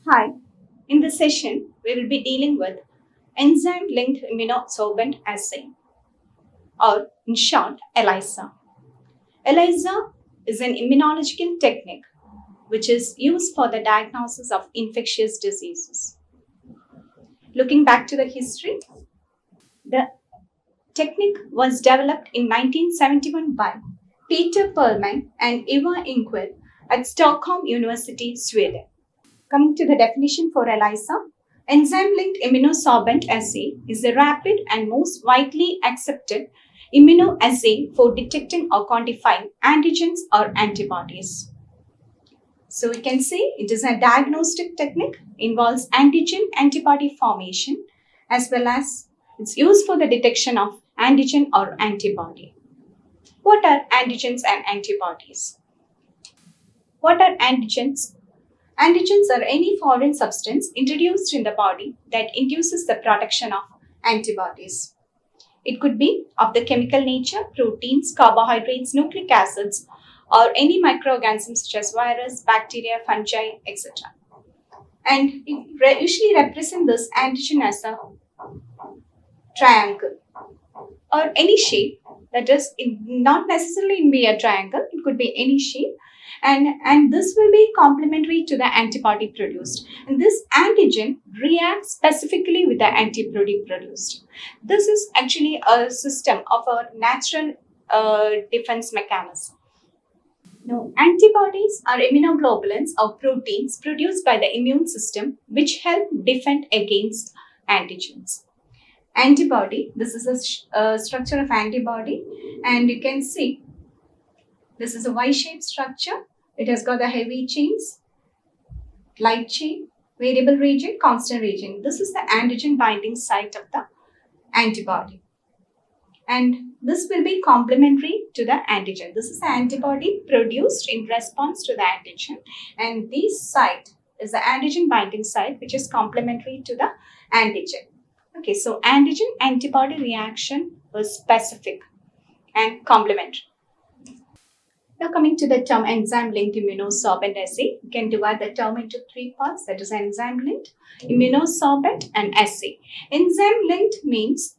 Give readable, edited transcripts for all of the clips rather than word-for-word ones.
Hi, in this session, we will be dealing with enzyme-linked immunosorbent assay, or in short, ELISA. ELISA is an immunological technique which is used for the diagnosis of infectious diseases. Looking back to the history, the technique was developed in 1971 by Peter Perlman and Eva Ingwell at Stockholm University, Sweden. Coming to the definition for ELISA, enzyme-linked immunosorbent assay is a rapid and most widely accepted immunoassay for detecting or quantifying antigens or antibodies. So we can say it is a diagnostic technique, involves antigen-antibody formation as well as it's used for the detection of antigen or antibody. What are antigens and antibodies? What are antigens? Antigens are any foreign substance introduced in the body that induces the production of antibodies. It could be of the chemical nature, proteins, carbohydrates, nucleic acids, or any microorganisms such as virus, bacteria, fungi, etc. And it usually represents this antigen as a triangle or any shape, that is not necessarily be a triangle, it could be any shape. And this will be complementary to the antibody produced. And this antigen reacts specifically with the antibody produced. This is actually a system of a natural defense mechanism. Now, antibodies are immunoglobulins or proteins produced by the immune system which help defend against antigens. Antibody, this is a structure of antibody, and you can see this is a Y-shaped structure. It has got the heavy chains, light chain, variable region, constant region. This is the antigen binding site of the antibody. And this will be complementary to the antigen. This is the antibody produced in response to the antigen. And this site is the antigen binding site, which is complementary to the antigen. Okay, so antigen-antibody reaction was specific and complementary. Now coming to the term enzyme-linked immunosorbent assay, you can divide the term into three parts, that is enzyme-linked, immunosorbent and assay. Enzyme-linked means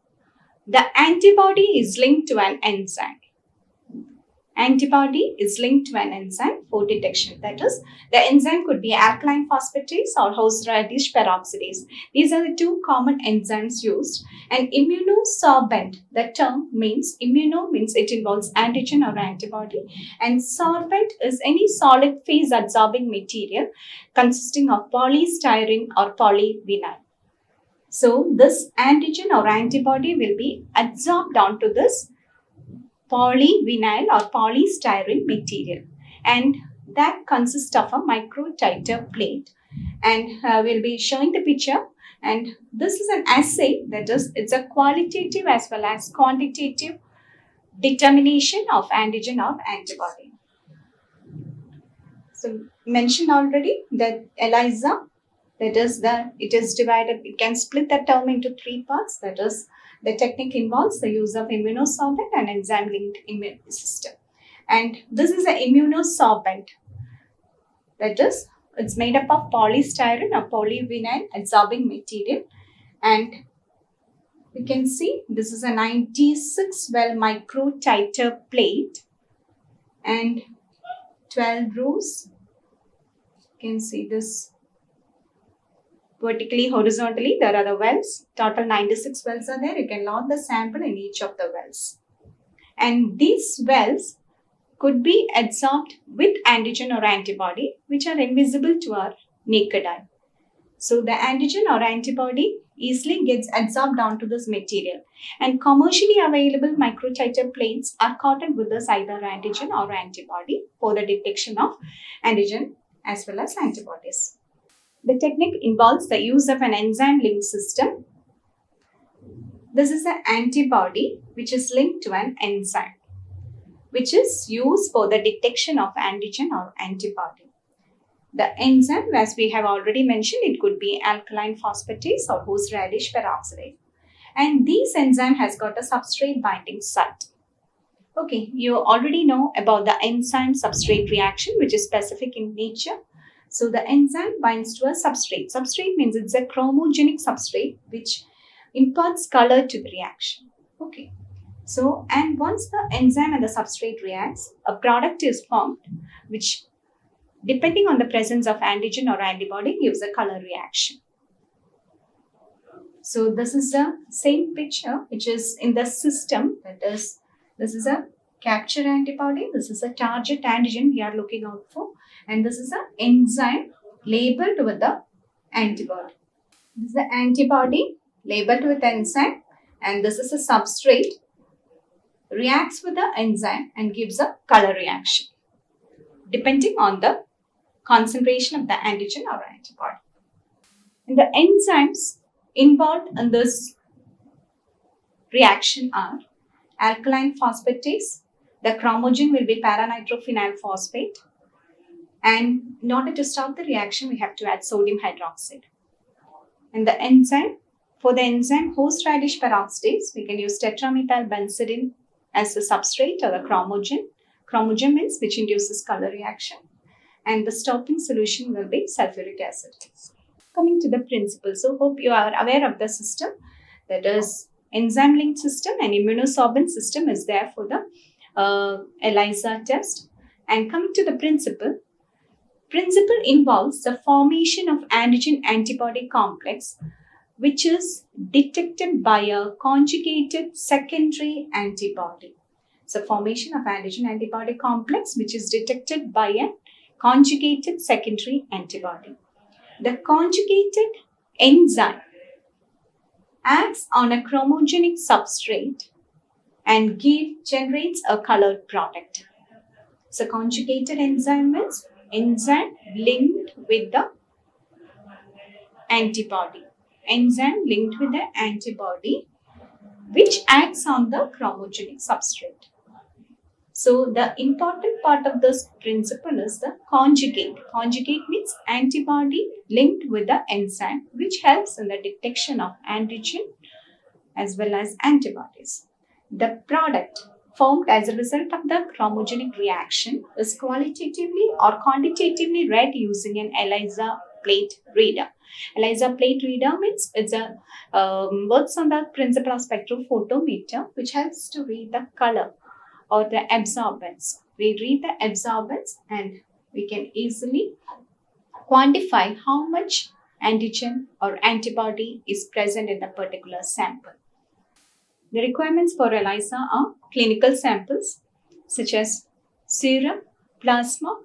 the antibody is linked to an enzyme. Antibody is linked to an enzyme for detection. That is, the enzyme could be alkaline phosphatase or horseradish peroxidase. These are the two common enzymes used. And immunosorbent, the term means, immuno means it involves antigen or antibody. And sorbent is any solid phase absorbing material consisting of polystyrene or polyvinyl. So this antigen or antibody will be adsorbed onto this polyvinyl or polystyrene material, and that consists of a microtiter plate. And we'll be showing the picture. And this is an assay, that is, it's a qualitative as well as quantitative determination of antigen or antibody. So mentioned already that ELISA, that is it is divided, we can split the term into three parts. That is, the technique involves the use of immunosorbent and enzyme-linked immune system. And this is an immunosorbent. That is, it's made up of polystyrene or polyvinyl adsorbing material. And you can see this is a 96 well microtiter plate and 12 rows. You can see this. Vertically, horizontally, there are the wells. Total 96 wells are there. You can load the sample in each of the wells. And these wells could be adsorbed with antigen or antibody, which are invisible to our naked eye. So the antigen or antibody easily gets adsorbed onto this material. And commercially available microtiter plates are coated with this either antigen or antibody for the detection of antigen as well as antibodies. The technique involves the use of an enzyme-linked system. This is an antibody which is linked to an enzyme, which is used for the detection of antigen or antibody. The enzyme, as we have already mentioned, it could be alkaline phosphatase or horseradish peroxidase. And this enzyme has got a substrate binding site. Okay, you already know about the enzyme-substrate reaction, which is specific in nature. So the enzyme binds to a substrate. Substrate means it's a chromogenic substrate which imparts color to the reaction. Okay. So, and once the enzyme and the substrate reacts, a product is formed which, depending on the presence of antigen or antibody, gives a color reaction. So this is the same picture which is in the system. That is, this is a capture antibody. This is a target antigen we are looking out for. And this is an enzyme labeled with the antibody. This is the antibody labeled with enzyme. And this is a substrate. Reacts with the enzyme and gives a color reaction, depending on the concentration of the antigen or antibody. And the enzymes involved in this reaction are alkaline phosphatase. The chromogen will be paranitrophenyl phosphate. And in order to stop the reaction, we have to add sodium hydroxide. And the enzyme, for the enzyme horseradish peroxidase, we can use tetramethylbenzidine as the substrate or the chromogen. Chromogen means which induces color reaction. And the stopping solution will be sulfuric acid. Coming to the principle. So hope you are aware of the system. That is enzyme-linked system and immunosorbent system is there for the ELISA test. And coming to the principle. Principle involves the formation of antigen-antibody complex which is detected by a conjugated secondary antibody. So formation of antigen-antibody complex which is detected by a conjugated secondary antibody. The conjugated enzyme acts on a chromogenic substrate and generates a colored product. So conjugated enzyme means enzyme linked with the antibody. Enzyme linked with the antibody which acts on the chromogenic substrate. So the important part of this principle is the conjugate. Conjugate means antibody linked with the enzyme which helps in the detection of antigen as well as antibodies. The product formed as a result of the chromogenic reaction is qualitatively or quantitatively read using an ELISA plate reader. ELISA plate reader means it's a works on the principle of spectrophotometer which helps to read the color or the absorbance. We read the absorbance and we can easily quantify how much antigen or antibody is present in the particular sample. The requirements for ELISA are clinical samples such as serum, plasma,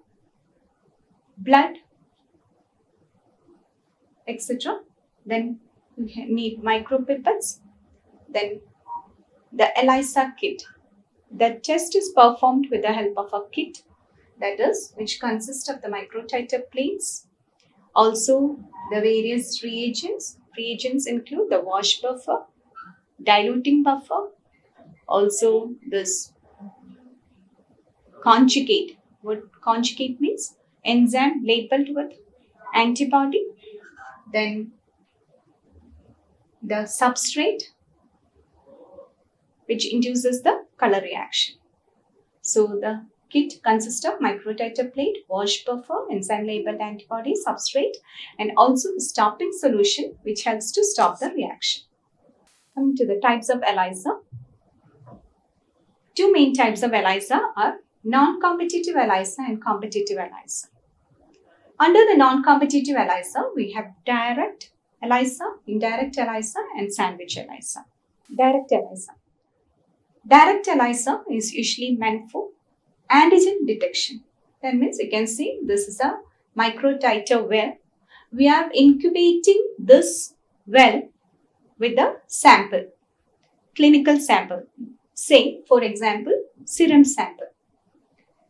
blood, etc. Then we need micropipettes. Then the ELISA kit. The test is performed with the help of a kit, that is, which consists of the microtiter plates. Also, the various reagents. Reagents include the wash buffer, diluting buffer, also this conjugate. What conjugate means? Enzyme labeled with antibody. Then the substrate which induces the color reaction. So the kit consists of microtiter plate, wash buffer, enzyme labeled antibody, substrate, and also the stopping solution which helps to stop the reaction. Coming to the types of ELISA. Two main types of ELISA are non-competitive ELISA and competitive ELISA. Under the non-competitive ELISA, we have direct ELISA, indirect ELISA, and sandwich ELISA. Direct ELISA. Direct ELISA is usually meant for antigen detection. That means you can see this is a microtiter well. We are incubating this well with a sample, clinical sample. Say, for example, serum sample.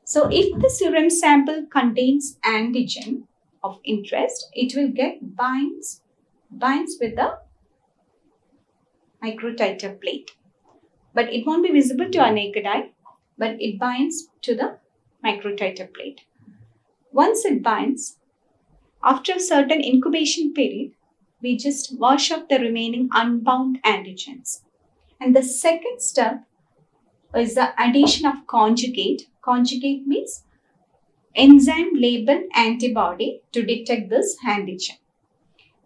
So if the serum sample contains antigen of interest, it will get binds with the microtiter plate. But it won't be visible to our naked eye, but it binds to the microtiter plate. Once it binds, after a certain incubation period, we just wash off the remaining unbound antigens. And the second step is the addition of conjugate. Conjugate means enzyme-labeled antibody to detect this antigen.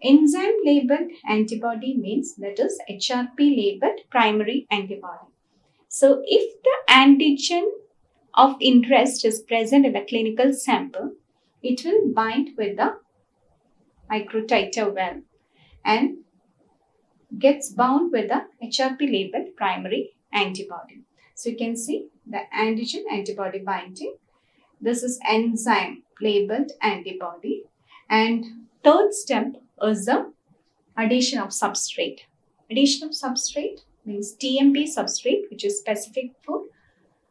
Enzyme-labeled antibody means that is HRP-labeled primary antibody. So if the antigen of interest is present in the clinical sample, it will bind with the microtiter well and gets bound with the HRP-labeled primary antibody. So you can see the antigen antibody binding. This is enzyme-labeled antibody. And third step is the addition of substrate. Addition of substrate means TMP substrate, which is specific for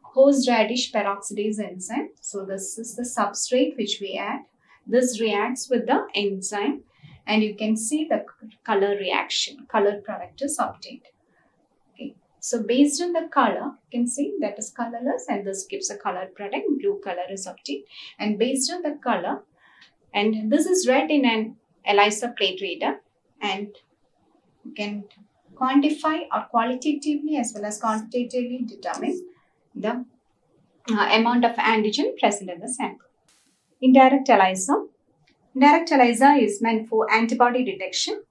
horseradish peroxidase enzyme. So this is the substrate which we add. This reacts with the enzyme and you can see the color reaction. Color product is obtained. Okay. So based on the color, you can see that is colorless and this gives a colored product. Blue color is obtained. And based on the color, and this is read in an ELISA plate reader, and you can quantify or qualitatively as well as quantitatively determine the amount of antigen present in the sample. Indirect ELISA. Indirect ELISA is meant for antibody detection.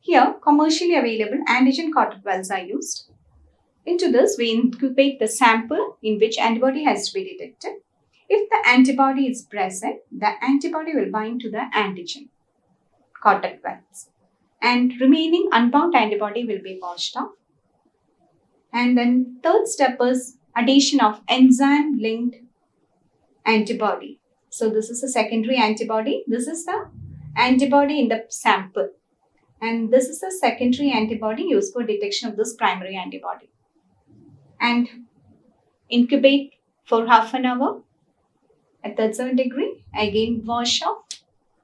Here, commercially available antigen coated wells are used. Into this, we incubate the sample in which antibody has to be detected. If the antibody is present, the antibody will bind to the antigen coated wells. And remaining unbound antibody will be washed off. And then third step is addition of enzyme-linked antibody. So this is a secondary antibody. This is the antibody in the sample. And this is the secondary antibody used for detection of this primary antibody. And incubate for half an hour at 37 degree. Again wash off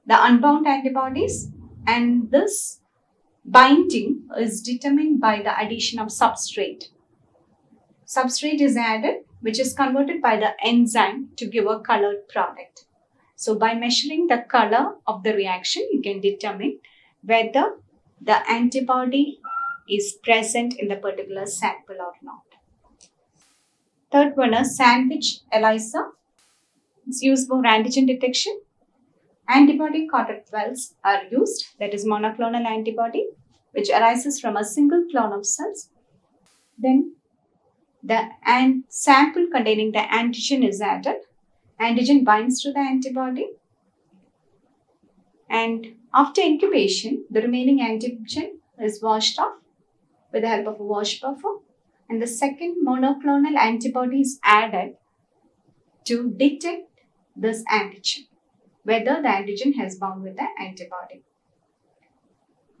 the unbound antibodies. And this binding is determined by the addition of substrate. Substrate is added, which is converted by the enzyme to give a colored product. So by measuring the color of the reaction, you can determine whether the antibody is present in the particular sample or not. Third one is sandwich ELISA. It's used for antigen detection. Antibody coated wells are used, that is monoclonal antibody, which arises from a single clone of cells. Then the sample containing the antigen is added. Antigen binds to the antibody. And after incubation, the remaining antigen is washed off with the help of a wash buffer. And the second monoclonal antibody is added to detect this antigen, whether the antigen has bound with the antibody.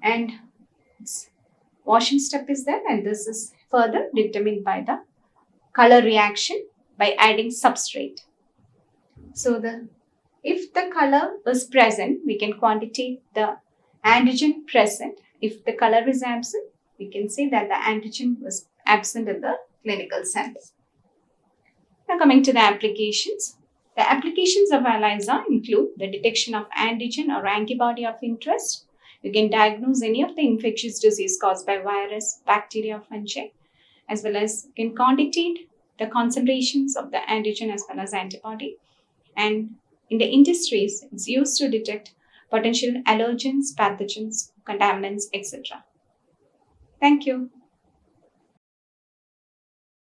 And washing step is there, and this is further determined by the color reaction by adding substrate. So if the color is present, we can quantitate the antigen present. If the color is absent, we can say that the antigen was absent in the clinical sample. Now coming to the applications. The applications of ELISA include the detection of antigen or antibody of interest. You can diagnose any of the infectious disease caused by virus, bacteria, or fungi, as well as you can quantitate the concentrations of the antigen as well as antibody. And in the industries, it's used to detect potential allergens, pathogens, contaminants, etc. Thank you.